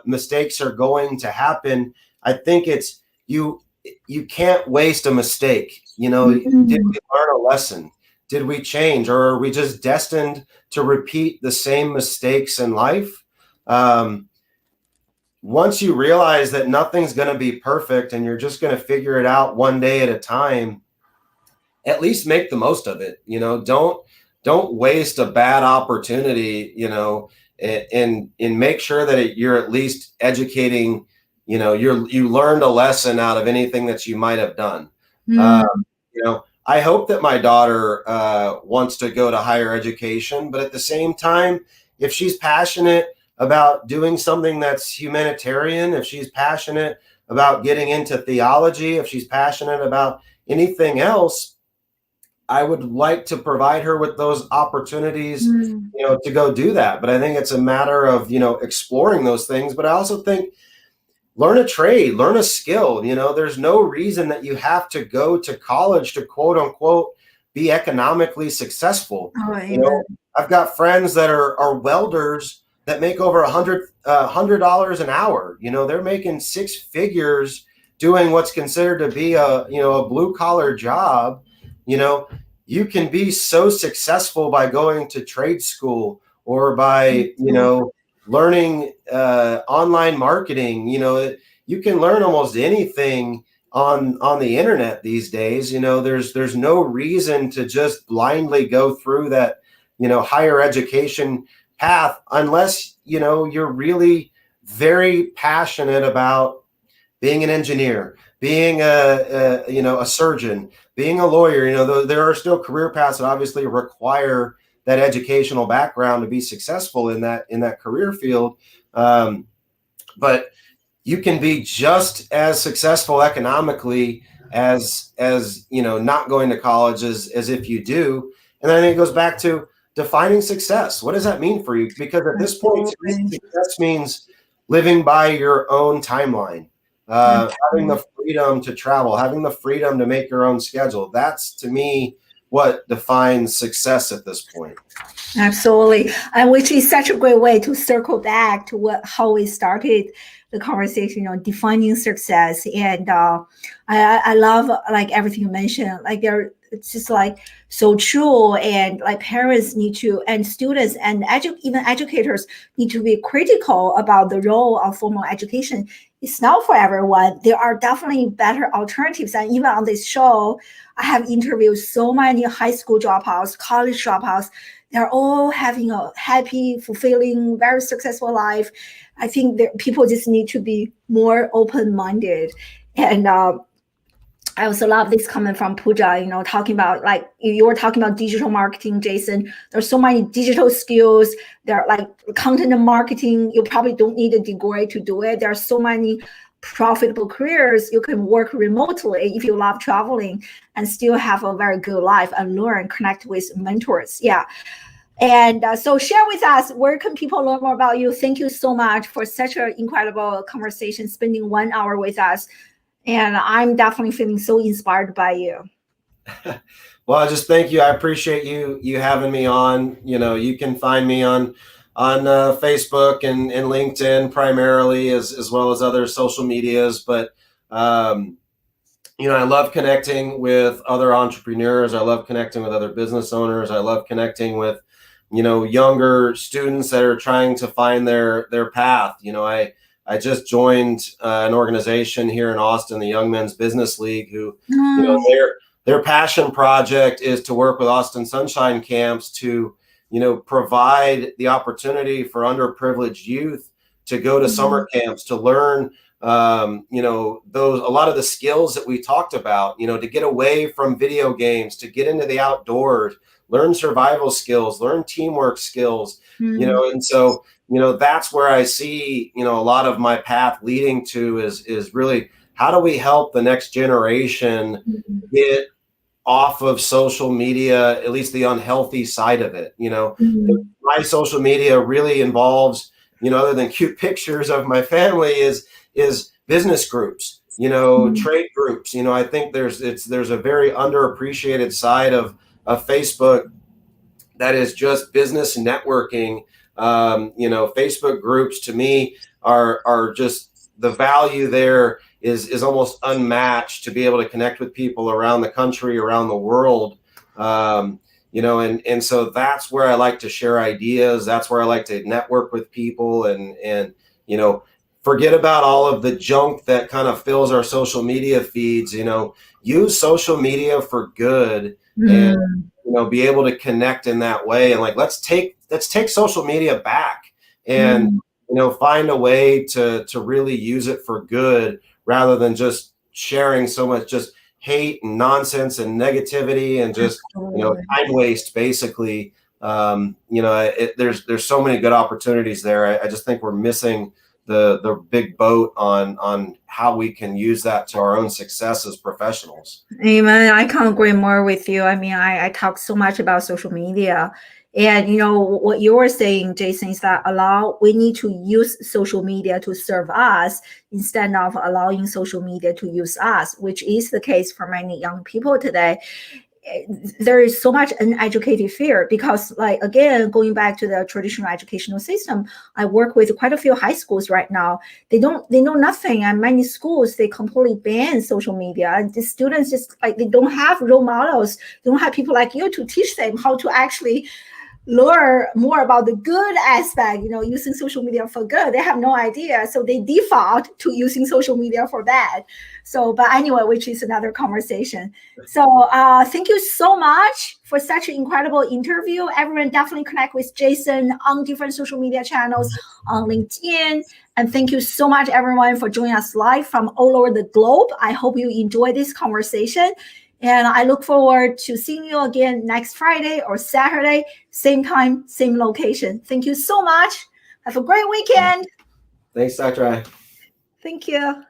Mistakes are going to happen. I think it's you can't waste a mistake. Did Mhm. we learn a lesson? Did we change, or are we just destined to repeat the same mistakes in life? Um, Once you realize that nothing's going to be perfect and you're just going to figure it out one day at a time, at least make the most of it. Don't waste a bad opportunity. And make sure that you're at least educating. You learned a lesson out of anything that you might have done. Uh, Mhm. I hope that my daughter wants to go to higher education, but at the same time, if she's passionate about doing something that's humanitarian, if she's passionate about getting into theology, if she's passionate about anything else, I would like to provide her with those opportunities, Mhm. to go do that. But I think it's a matter of, exploring those things. But I also think learn a trade, learn a skill. There's no reason that you have to go to college to quote unquote be economically successful. Oh, You amen. know, I've got friends that are welders that make over $100 an hour. They're making six figures doing what's considered to be a blue collar job. You know, you can be so successful by going to trade school or by learning online marketing. You can learn almost anything on the internet these days. There's no reason to just blindly go through that higher education path unless you're really very passionate about being an engineer, being a surgeon, being a lawyer. There are still career paths that obviously require that educational background to be successful in that career field. Um, but you can be just as successful economically as not going to college as if you do. And then I think it goes back to defining success. What does that mean for you? Because at this point, to me, success means living by your own timeline, having the freedom to travel, having the freedom to make your own schedule. That's, to me, what defines success at this point. Absolutely. And which is such a great way to circle back to how we started the conversation, defining success. And I love like everything you mentioned, like it's just like so true. And like parents need to, and students and even educators need to be critical about the role of formal education. It's not for everyone. There are definitely better alternatives. And even on this show, I have interviewed so many high school dropouts, college dropouts. They're all having a happy, fulfilling, very successful life. I think that people just need to be more open-minded. And I also love this comment from Pooja, talking about, like, you were talking about digital marketing, Jason. There's so many digital skills. There are like content and marketing. You probably don't need a degree to do it. There are so many profitable careers. You can work remotely if you love traveling and still have a very good life and learn, connect with mentors. Yeah. And so share with us, where can people learn more about you? Thank you so much for such an incredible conversation, spending 1 hour with us. And I'm definitely feeling so inspired by you. Well, I just thank you. I appreciate you having me on. You can find me on Facebook and LinkedIn primarily, as well as other social medias. But I love connecting with other entrepreneurs. I love connecting with other business owners. I love connecting with younger students that are trying to find their path. I just joined an organization here in Austin, the Young Men's Business League, who their passion project is to work with Austin Sunshine Camps to provide the opportunity for underprivileged youth to go to summer camps, to learn a lot of the skills that we talked about, to get away from video games, to get into the outdoors, learn survival skills, learn teamwork skills, and so, that's where I see, a lot of my path leading to is really, how do we help the next generation get off of social media, at least the unhealthy side of it. My social media really involves, other than cute pictures of my family, is business groups, trade groups. I think there's a very underappreciated side of Facebook that is just business networking. Facebook groups, to me, are just, the value there is almost unmatched, to be able to connect with people around the country, around the world. And so that's where I like to share ideas. That's where I like to network with people and forget about all of the junk that kind of fills our social media feeds. Use social media for good and be able to connect in that way. And like, let's take social media back and find a way to really use it for good, rather than just sharing so much just hate and nonsense and negativity and just time waste, basically. There's so many good opportunities there. I just think we're missing the big boat on how we can use that to our own success as professionals. Amen. I can't agree more with you. I mean, I talk so much about social media. And what you were saying, Jason, is that we need to use social media to serve us instead of allowing social media to use us, which is the case for many young people today. There is so much uneducated fear because, like, again, going back to the traditional educational system, I work with quite a few high schools right now. They know nothing. And many schools, they completely ban social media. And the students just they don't have role models. They don't have people like you to teach them how to actually learn more about the good aspect, using social media for good. They have no idea. So they default to using social media for bad. So, but anyway, which is another conversation. So thank you so much for such an incredible interview. Everyone definitely connect with Jason on different social media channels on LinkedIn. And thank you so much, everyone, for joining us live from all over the globe. I hope you enjoy this conversation. And I look forward to seeing you again next Friday or Saturday, same time, same location. Thank you so much. Have a great weekend. Thanks, Dr. I. Thank you.